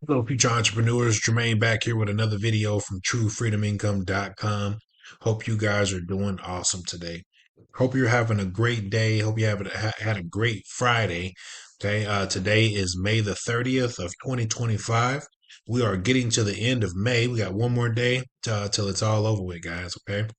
Hello, future entrepreneurs. Jermaine back here with another video from TrueFreedomIncome.com. Hope you guys are doing awesome today. Hope you're having a great day. Hope you had a great Friday. Okay, today is May the 30th of 2025. We are getting to the end of May. We got one more day till it's all over with, guys. Okay.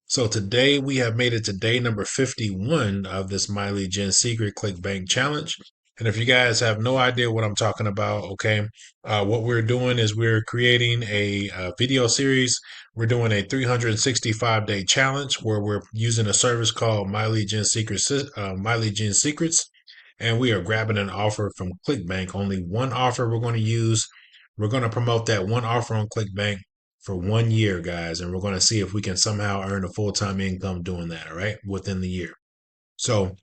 So today we have made it to day number 51 of this Miley Gen Secret ClickBank challenge. And if you guys have no idea what I'm talking about, okay, what we're doing is we're creating a video series. We're doing a 365-day challenge where we're using a service called Miley Gen Miley Gen Secrets, and we are grabbing an offer from ClickBank. Only one offer we're going to use. We're going to promote that one offer on ClickBank for 1 year, guys, and we're going to see if we can somehow earn a full-time income doing that, all right, within the year. So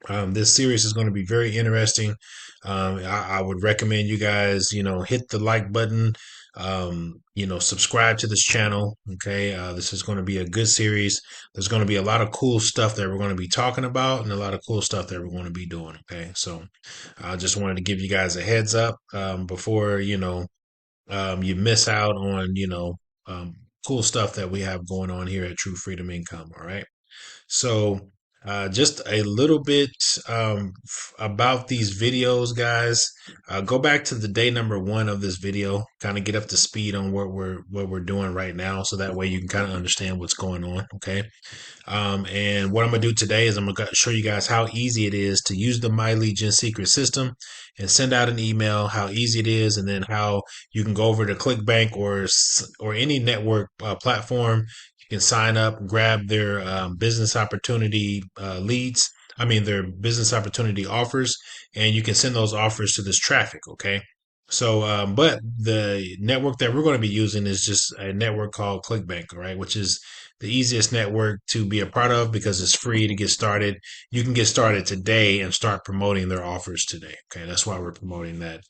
this series is going to be very interesting. I would recommend you guys, hit the like button, subscribe to this channel. Okay. This is going to be a good series. There's going to be a lot of cool stuff that we're going to be talking about and a lot of cool stuff that we're going to be doing. Okay. So I just wanted to give you guys a heads up before, you miss out on, um, cool stuff that we have going on here at True Freedom Income. All right. So, just a little bit about these videos, guys. Go back to the day number one of this video, kind of get up to speed on what we're doing right now, so that way you can kind of understand what's going on. Okay. And what I'm gonna do today is I'm gonna show you guys how easy it is to use the My Legion secret system and send out an email. How easy it is, and then how you can go over to ClickBank or any network platform. You can sign up, grab their business opportunity leads. I mean, their business opportunity offers, and you can send those offers to this traffic. Okay. So, but the network that we're going to be using is just a network called ClickBank, all right, which is the easiest network to be a part of because it's free to get started. You can get started today and start promoting their offers today. Okay, that's why we're promoting that.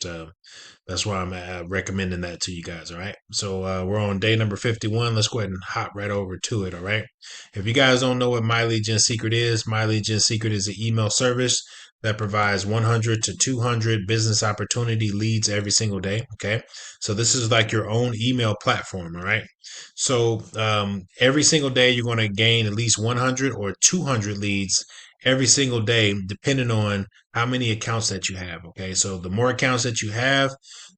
That's why I'm recommending that to you guys. All right. So we're on day number 51. Let's go ahead and hop right over to it. All right. If you guys don't know what My Legion Secret is, My Legion Secret is an email service that provides 100 to 200 business opportunity leads every single day. Okay. So this is like your own email platform. All right. So every single day, you're going to gain at least 100 or 200 leads every single day, depending on how many accounts that you have. Okay. So the more accounts that you have,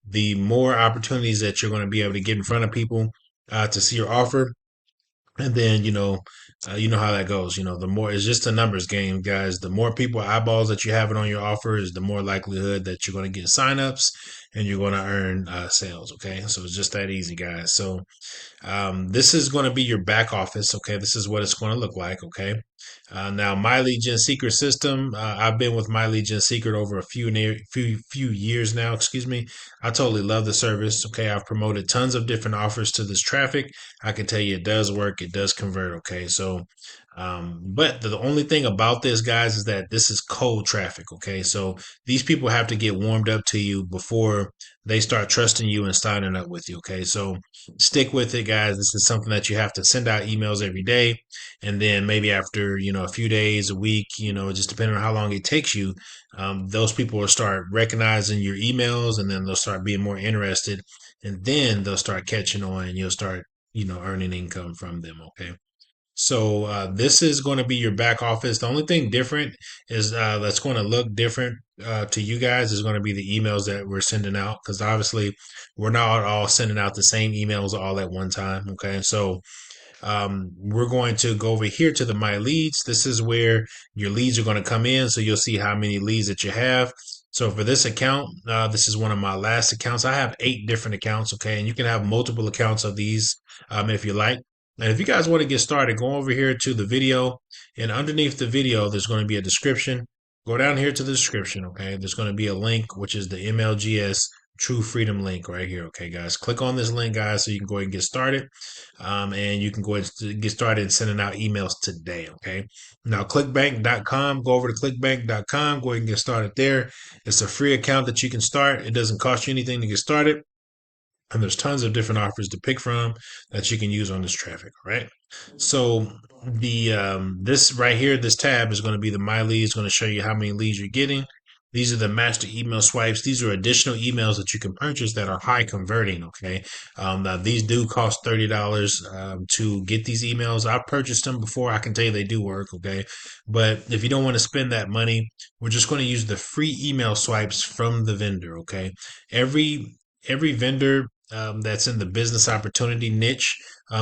the more opportunities that you're going to be able to get in front of people to see your offer. And then, you know how that goes. The more it's just a numbers game, guys. The more people eyeballs that you have it on your offer is the more likelihood that you're going to get signups and you're going to earn sales. Okay. So it's just that easy, guys. So this is going to be your back office. Okay. This is what it's going to look like. Okay. Now, My Legion Secret System. I've been with My Legion Secret over a few years now. Excuse me. I totally love the service. Okay, I've promoted tons of different offers to this traffic. I can tell you it does work. It does convert. Okay, so but the only thing about this, guys, is that this is cold traffic. Okay, so these people have to get warmed up to you before they start trusting you and signing up with you. Okay, so stick with it, guys. This is something that you have to send out emails every day, and then maybe after a few days, a week, just depending on how long it takes you, those people will start recognizing your emails, and then they'll start being more interested, and then they'll start catching on, and you'll start earning income from them. Okay. So this is going to be your back office. The only thing different is that's going to look different to you guys is going to be the emails that we're sending out, because obviously we're not all sending out the same emails all at one time. Okay, so we're going to go over here to the My Leads. This is where your leads are going to come in. So you'll see how many leads that you have. So for this account, this is one of my last accounts. I have 8 different accounts. Okay. And you can have multiple accounts of these if you like. And if you guys want to get started, go over here to the video, and underneath the video, there's going to be a description. Go down here to the description. Okay. There's going to be a link, which is the MLGS True Freedom link right here. Okay, guys, click on this link, guys, so you can go ahead and get started. And you can go ahead and get started sending out emails today. Okay. Now, clickbank.com, go over to clickbank.com, go ahead and get started there. It's a free account that you can start. It doesn't cost you anything to get started. And there's tons of different offers to pick from that you can use on this traffic. All right. So the this right here, this tab is going to be the My Leads, going to show you how many leads you're getting. These are the master email swipes. These are additional emails that you can purchase that are high converting. Okay. Now these do cost $30 to get these emails. I've purchased them before. I can tell you they do work. Okay. But if you don't want to spend that money, we're just going to use the free email swipes from the vendor. Okay. Every vendor that's in the business opportunity niche,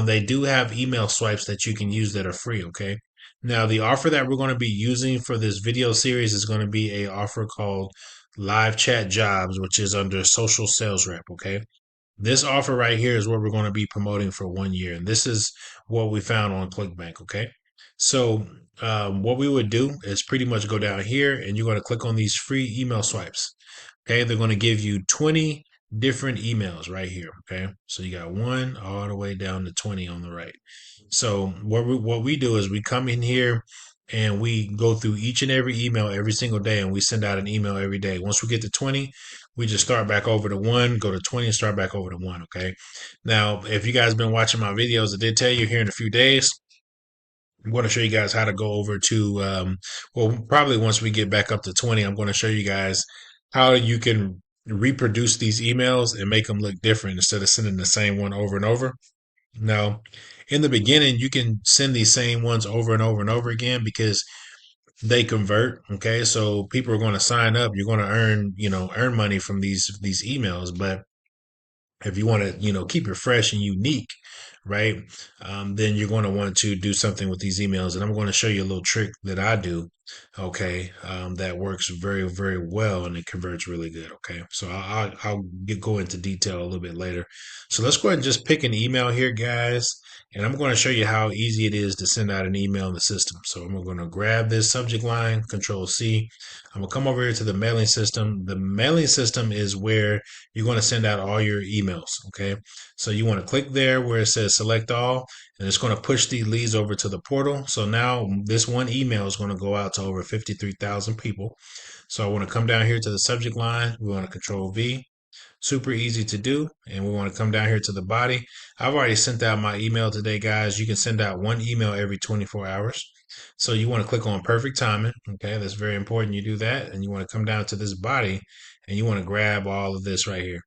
they do have email swipes that you can use that are free. Okay. Now, the offer that we're going to be using for this video series is going to be a offer called Live Chat Jobs, which is under Social Sales Rep. Okay. This offer right here is what we're going to be promoting for 1 year. And this is what we found on ClickBank. Okay. So, what we would do is pretty much go down here and you're going to click on these free email swipes. Okay. They're going to give you 20 different emails right here. Okay. So you got one all the way down to 20 on the right. So what we do is we come in here and we go through each and every email every single day and we send out an email every day. Once we get to 20, we just start back over to one, go to 20 and start back over to one. Okay. Now, if you guys been watching my videos, I did tell you here in a few days, I'm going to show you guys how to go over to, well, probably once we get back up to 20, I'm going to show you guys how you can reproduce these emails and make them look different instead of sending the same one over and over. Now, in the beginning, you can send these same ones over and over and over again because they convert. Okay. So people are going to sign up. You're going to earn money from these emails. But if you want to, keep it fresh and unique, right? Then you're going to want to do something with these emails. And I'm going to show you a little trick that I do. Okay. That works very, very well and it converts really good. Okay. So I'll go into detail a little bit later. So let's go ahead and just pick an email here, guys. And I'm going to show you how easy it is to send out an email in the system. So I'm going to grab this subject line, Control C. I'm going to come over here to the mailing system. The mailing system is where you're going to send out all your emails. Okay. So you want to click there where it says select all, and it's going to push these leads over to the portal. So now this one email is going to go out to over 53,000 people. So I want to come down here to the subject line. We want to Control V. Super easy to do. And we want to come down here to the body. I've already sent out my email today, guys. You can send out one email every 24 hours. So you want to click on perfect timing. Okay. That's very important. You do that. And you want to come down to this body and you want to grab all of this right here.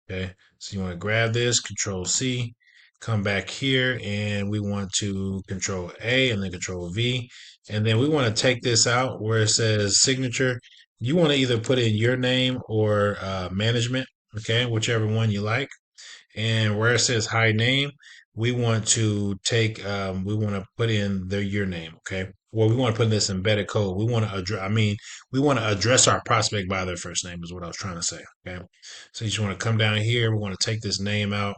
Okay. So you want to grab this, Control C, come back here, and we want to Control A and then Control V. And then we want to take this out where it says signature. You want to either put in your name or management, okay, whichever one you like. And where it says high name, we want to we want to put in your name, okay? Well, we want to put in this embedded code. We want to we want to address our prospect by their first name is what I was trying to say, okay? So you just want to come down here. We want to take this name out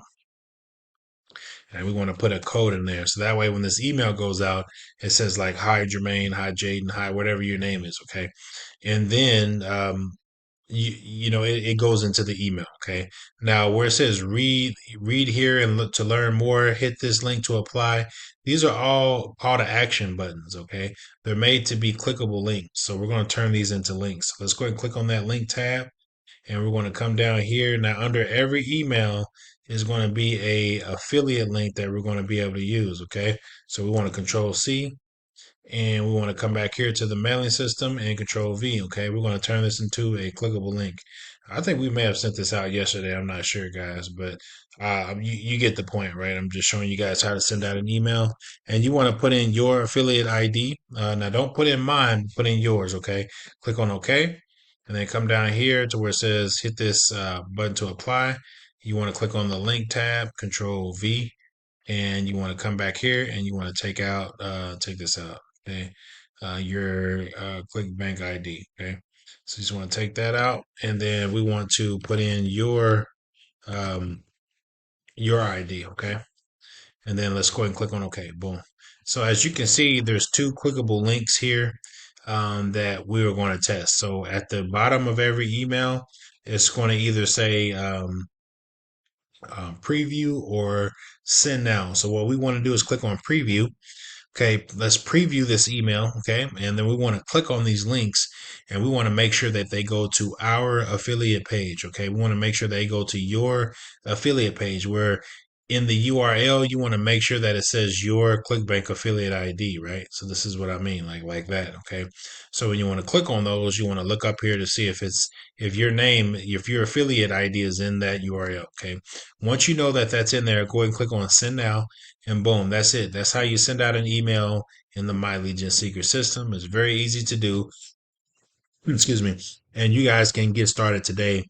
and we want to put a code in there. So that way, when this email goes out, it says like, hi, Jermaine, hi, Jaden, hi, whatever your name is, okay? And then, it goes into the email. Okay. Now where it says read here and look to learn more, hit this link to apply. These are all call to action buttons. Okay. They're made to be clickable links. So we're going to turn these into links. Let's go ahead and click on that link tab and we're going to come down here. Now under every email is going to be a affiliate link that we're going to be able to use. Okay. So we want to Control C and we want to come back here to the mailing system and Control V. Okay, we're going to turn this into a clickable link. I think we may have sent this out yesterday. I'm not sure, guys, but you get the point, right? I'm just showing you guys how to send out an email, and you want to put in your affiliate ID. Now, don't put in mine, put in yours. Okay, click on OK, and then come down here to where it says hit this button to apply. You want to click on the link tab, Control V, and you want to come back here and you want to take this out. Okay, your ClickBank ID. Okay, so you just want to take that out, and then we want to put in um, your ID. Okay, and then let's go ahead and click on OK. Boom. So as you can see, there's two clickable links here that we are going to test. So at the bottom of every email, it's going to either say preview or send now. So what we want to do is click on preview. Okay, let's preview this email. Okay, and then we want to click on these links and we want to make sure that they go to our affiliate page. Okay, we want to make sure they go to your affiliate page where in the URL, you want to make sure that it says your ClickBank affiliate ID, right? So this is what I mean, like that. Okay. So when you want to click on those, you want to look up here to see if your name, if your affiliate ID is in that URL. Okay. Once you know that that's in there, go ahead and click on send now, and boom, that's it. That's how you send out an email in the My Legion Secret system. It's very easy to do. Excuse me. And you guys can get started today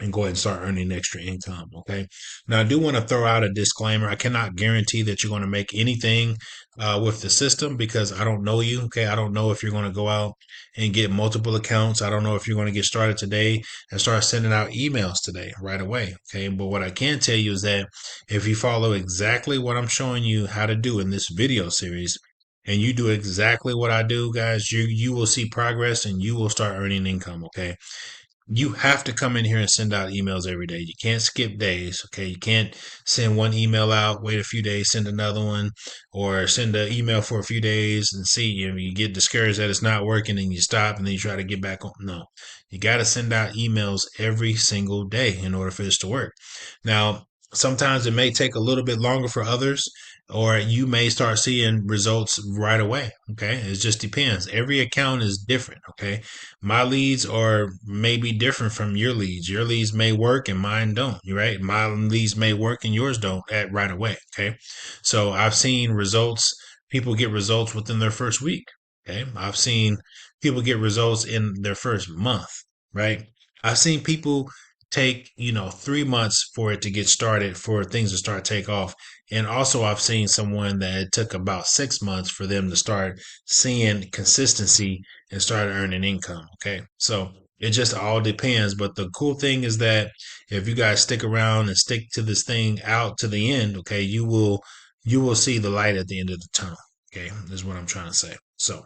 and go ahead and start earning extra income. Okay. Now, I do want to throw out a disclaimer. I cannot guarantee that you're going to make anything with the system because I don't know you. Okay. I don't know if you're going to go out and get multiple accounts. I don't know if you're going to get started today and start sending out emails today right away. Okay. But what I can tell you is that if you follow exactly what I'm showing you how to do in this video series, and you do exactly what I do, guys, you will see progress and you will start earning income. Okay. You have to come in here and send out emails every day. You can't skip days. Okay. You can't send one email out, wait a few days, send another one, or send an email for a few days and see, you get discouraged that it's not working and you stop and then you try to get back on. No, you got to send out emails every single day in order for this to work. Now, sometimes it may take a little bit longer for others, or you may start seeing results right away. Okay. It just depends. Every account is different. Okay. My leads are maybe different from your leads. Your leads may work and mine don't, right? My leads may work and yours don't at right away. Okay. So I've seen results. People get results within their first week. Okay. I've seen people get results in their first month, right? I've seen people take, 3 months for it to get started, for things to start take off. And also I've seen someone that it took about 6 months for them to start seeing consistency and start earning income. Okay. So it just all depends. But the cool thing is that if you guys stick around and stick to this thing out to the end, okay, you will see the light at the end of the tunnel. Okay, is what I'm trying to say. So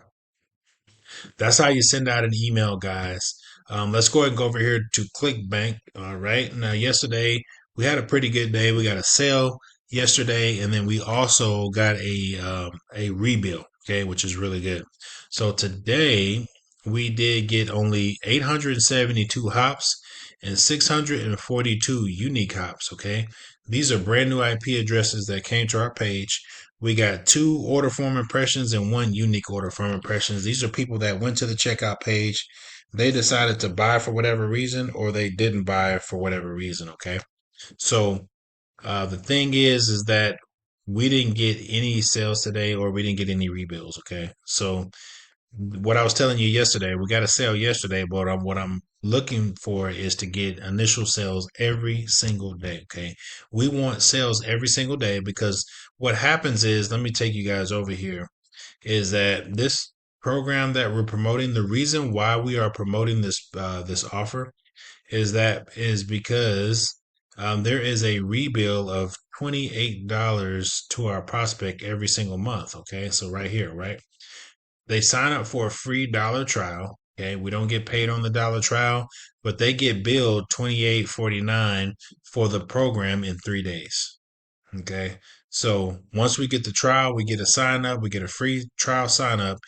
that's how you send out an email, guys. Let's go ahead and go over here to ClickBank. All right. Now, yesterday we had a pretty good day. We got a sale yesterday, and then we also got a rebill. Okay, which is really good. So today we did get only 872 hops and 642 unique hops. Okay, these are brand new IP addresses that came to our page. We got 2 order form impressions and 1 unique order form impressions. These are people that went to the checkout page. They decided to buy for whatever reason, or they didn't buy for whatever reason. Okay. So, the thing is that we didn't get any sales today, or we didn't get any rebills. Okay. So what I was telling you yesterday, we got a sale yesterday, but what I'm looking for is to get initial sales every single day. Okay. We want sales every single day because what happens is, let me take you guys over here, is that this program that we're promoting, the reason why we are promoting this offer is because there is a rebill of $28 to our prospect every single month. Okay. So right here, right? They sign up for a free dollar trial. Okay, we don't get paid on the dollar trial, but they get billed $28.49 for the program in 3 days. Okay, so once we get the trial, we get a sign up, we get a free trial sign up.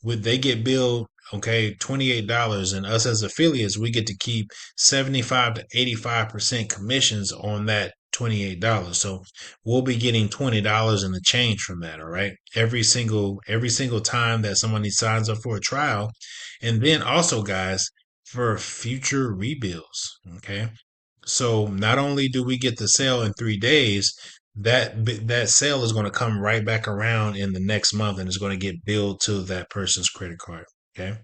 Would they get billed? Okay, $28, and us as affiliates, we get to keep 75 to 85% commissions on that $28. So we'll be getting $20 in the change from that. All right, every single time that somebody signs up for a trial, and then also, guys, for future rebills. Okay, so not only do we get the sale in 3 days, that sale is going to come right back around in the next month and it's going to get billed to that person's credit card. Okay,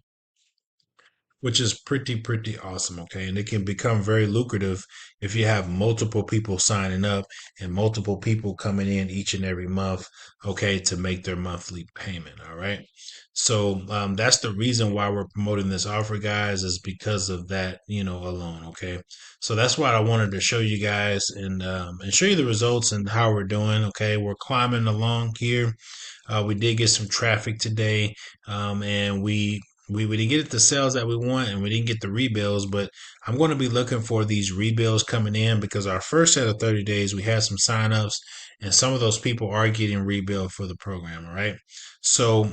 which is pretty awesome. Okay. And it can become very lucrative if you have multiple people signing up and multiple people coming in each and every month. Okay. To make their monthly payment. All right. So, that's the reason why we're promoting this offer, guys, is because of that, alone. Okay. So that's why I wanted to show you guys and show you the results and how we're doing. Okay. We're climbing along here. We did get some traffic today, and we didn't get the sales that we want, and we didn't get the rebills. But I'm going to be looking for these rebills coming in because our first set of 30 days we had some signups, and some of those people are getting rebilled for the program. All right, so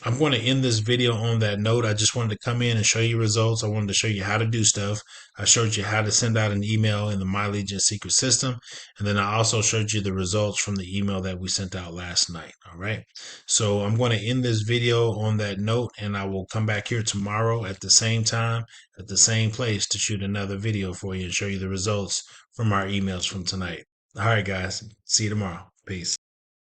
I'm going to end this video on that note. I just wanted to come in and show you results. I wanted to show you how to do stuff. I showed you how to send out an email in the My Legion secret system. And then I also showed you the results from the email that we sent out last night. All right. So I'm going to end this video on that note, and I will come back here tomorrow at the same time, at the same place to shoot another video for you and show you the results from our emails from tonight. All right, guys. See you tomorrow. Peace.